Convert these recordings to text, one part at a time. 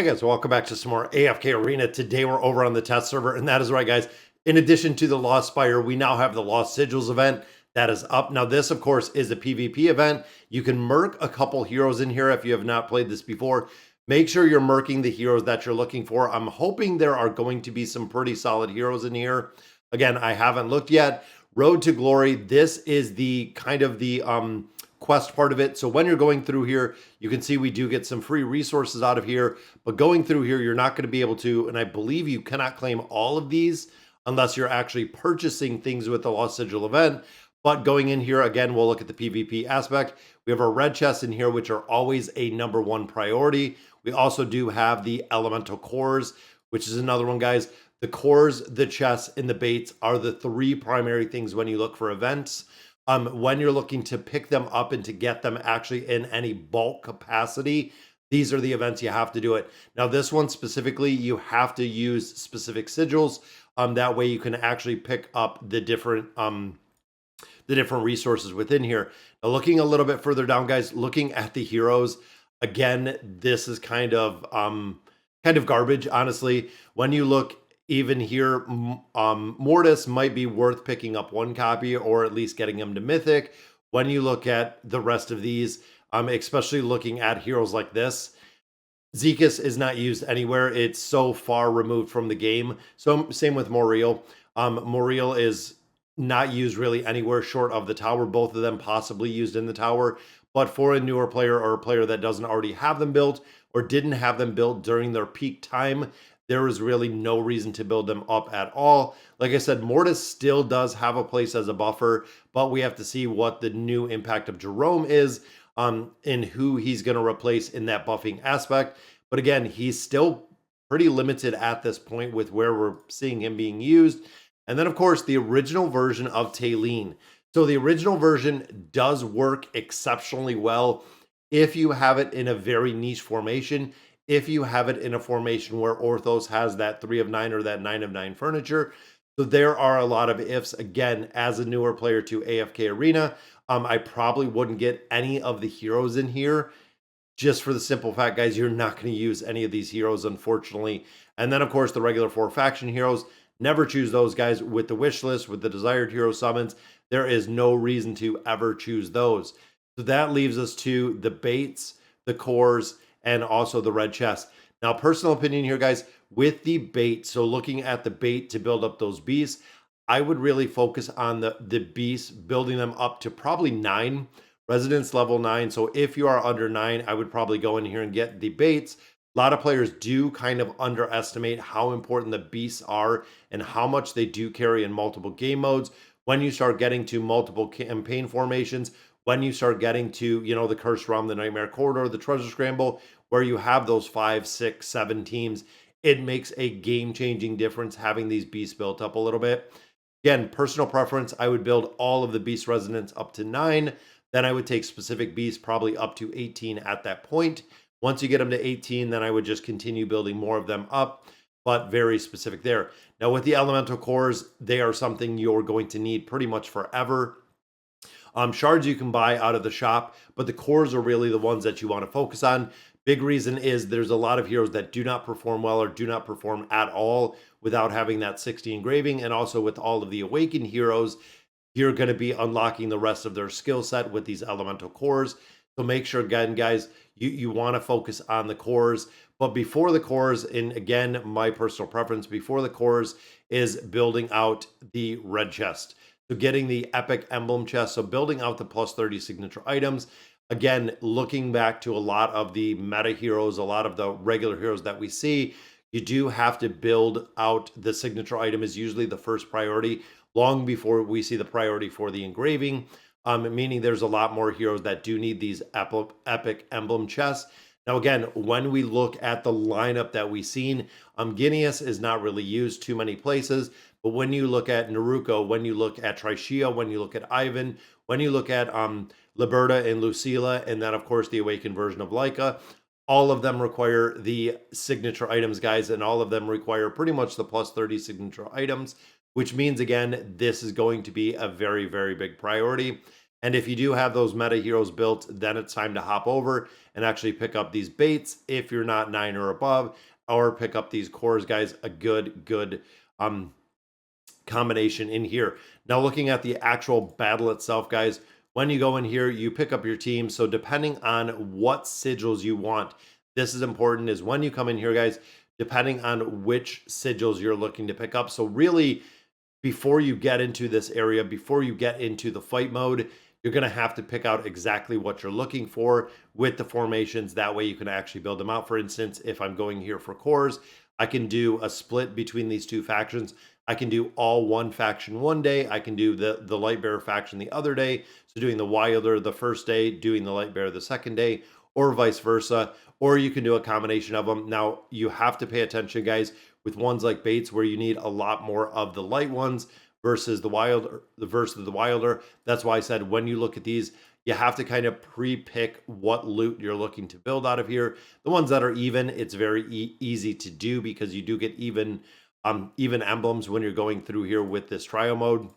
Hey guys, welcome back to some more AFK Arena. Today we're over on the test server, and that is right, guys. In addition to the Lost Spire, we now have the Lost Sigils event that is up. Now, this, of course, is a PvP event. You can merc a couple heroes in here if you have not played this before. Make sure you're merking the heroes that you're looking for. I'm hoping there are going to be some pretty solid heroes in here. Again, I haven't looked yet. Road to Glory, this is the kind of the quest part of it. So when you're going through here, you can see we do get some free resources out of here, but going through here, you're not going to be able to, and I believe you cannot claim all of these unless you're actually purchasing things with the Lost Sigil event. But going in here, again, we'll look at the PvP aspect. We have our red chests in here, which are always a #1 priority. We also do have the elemental cores, which is another one, guys. The cores, the chests, and the baits are the three primary things when you look for events. When you're looking to pick them up and to get them actually in any bulk capacity, these are the events you have to do it. Now, this one specifically, you have to use specific sigils. That way you can actually pick up the different resources within here. Now, looking a little bit further down, guys, looking at the heroes, again, this is kind of garbage, honestly. When you look even here, Mortis might be worth picking up one copy or at least getting him to Mythic. When you look at the rest of these, especially looking at heroes like this, Sigils is not used anywhere. It's so far removed from the game. So same with Moriel. Moriel is not used really anywhere short of the tower. Both of them possibly used in the tower. But for a newer player or a player that doesn't already have them built or didn't have them built during their peak time, there is really no reason to build them up at all. Like I said, Mortis still does have a place as a buffer, but we have to see what the new impact of Jerome is and who he's going to replace in that buffing aspect. But again, he's still pretty limited at this point with where we're seeing him being used. And then, of course, the original version of Taylene. So the original version does work exceptionally well if you have it in a very niche formation. If you have it in a formation where Orthos has that 3 of 9 or that 9 of 9 furniture. So there are a lot of ifs. Again, as a newer player to AFK Arena, I probably wouldn't get any of the heroes in here just for the simple fact, guys, you're not going to use any of these heroes, unfortunately. And then, of course, the regular 4 faction heroes, never choose those guys with the wish list, with the desired hero summons. There is no reason to ever choose those. So that leaves us to the baits, the cores, and also the red chest. Now, personal opinion here, guys, with the bait, so looking at the bait to build up those beasts, I would really focus on the beasts, building them up to probably 9, residence level 9. So if you are under 9, I would probably go in here and get the baits. A lot of players do kind of underestimate how important the beasts are and how much they do carry in multiple game modes. When you start getting to multiple campaign formations, when you start getting to, the Cursed Realm, the Nightmare Corridor, the Treasure Scramble, where you have those 5, 6, 7 teams, it makes a game-changing difference having these beasts built up a little bit. Again, personal preference, I would build all of the beast residents up to 9. Then I would take specific beasts probably up to 18 at that point. Once you get them to 18, then I would just continue building more of them up, but very specific there. Now, with the elemental cores, they are something you're going to need pretty much forever. Shards you can buy out of the shop, but the cores are really the ones that you want to focus on. Big reason is there's a lot of heroes that do not perform well or do not perform at all without having that 60 engraving. And also with all of the awakened heroes, you're going to be unlocking the rest of their skill set with these elemental cores. So make sure, again, guys, you want to focus on the cores. But before the cores, and again, my personal preference before the cores is building out the red chest. So getting the epic emblem chest, so building out the plus 30 signature items. Again, looking back to a lot of the meta heroes, a lot of the regular heroes that we see, you do have to build out the signature item is usually the first priority, long before we see the priority for the engraving, meaning there's a lot more heroes that do need these epic emblem chests. Now, again, when we look at the lineup that we've seen, Guineas is not really used too many places. But when you look at Naruko, when you look at Tricia, when you look at Ivan, when you look at Liberta and Lucilla, and then, of course, the awakened version of Laika, all of them require the signature items, guys, and all of them require pretty much the plus 30 signature items, which means, again, this is going to be a very, very big priority. And if you do have those meta heroes built, then it's time to hop over and actually pick up these baits if you're not 9 or above, or pick up these cores, guys. A good um combination in here. Now, looking at the actual battle itself, guys, when you go in here, you pick up your team. So depending on what sigils you want, this is important, is when you come in here, guys, depending on which sigils you're looking to pick up. So really, before you get into this area, before you get into the fight mode, you're going to have to pick out exactly what you're looking for with the formations. That way you can actually build them out. For instance, if I'm going here for cores, I can do a split between these two factions. I can do all one faction one day. I can do the light bearer faction the other day. So doing the wilder the first day, doing the light bearer the second day, or vice versa. Or you can do a combination of them. Now, you have to pay attention, guys, with ones like baits where you need a lot more of the light ones versus the wilder. That's why I said when you look at these, you have to kind of pre-pick what loot you're looking to build out of here. The ones that are even, it's very easy to do because you do get even emblems when you're going through here with this trial mode.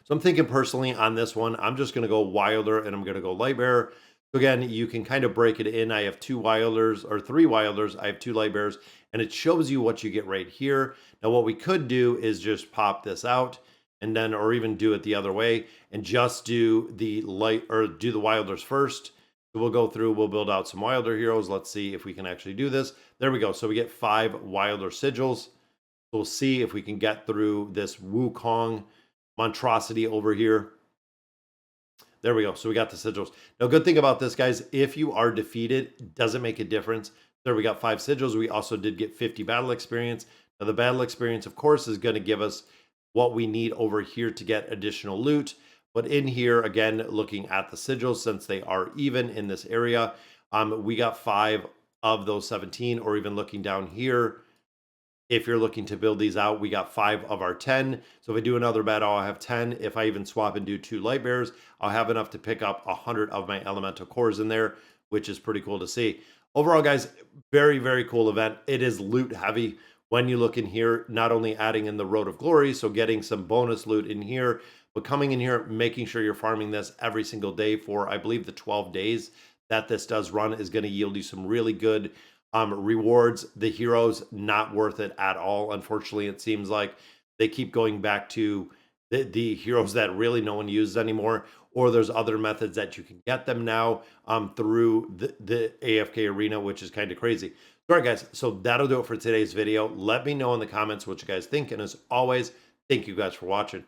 So I'm thinking personally on this one, I'm just going to go wilder and I'm going to go light bearer. So again, you can kind of break it in. I have 2 wilders or 3 wilders. I have 2 light bearers, and it shows you what you get right here. Now, what we could do is just pop this out and then, or even do it the other way and just do the light or do the wilders first. So we'll go through, we'll build out some wilder heroes. Let's see if we can actually do this. There we go. So we get 5 wilder sigils. We'll see if we can get through this Wukong monstrosity over here. There we go. So we got the sigils. Now, good thing about this, guys, if you are defeated, it doesn't make a difference. There we got 5 sigils. We also did get 50 battle experience. Now, the battle experience, of course, is going to give us what we need over here to get additional loot. But in here, again, looking at the sigils, since they are even in this area, we got 5 of those 17, or even looking down here, if you're looking to build these out, we got 5 of our 10. So if I do another battle, I'll have 10. If I even swap and do 2 light bearers, I'll have enough to pick up 100 of my elemental cores in there, which is pretty cool to see. Overall, guys, very cool event. It is loot heavy. When you look in here, not only adding in the Road of Glory, so getting some bonus loot in here, but coming in here, making sure you're farming this every single day for, I believe, the 12 days that this does run is going to yield you some really good rewards. The heroes, not worth it at all. Unfortunately, it seems like they keep going back to the heroes that really no one uses anymore, or there's other methods that you can get them now through the AFK arena, which is kind of crazy. All right, guys, so that'll do it for today's video. Let me know in the comments what you guys think, and as always, thank you guys for watching.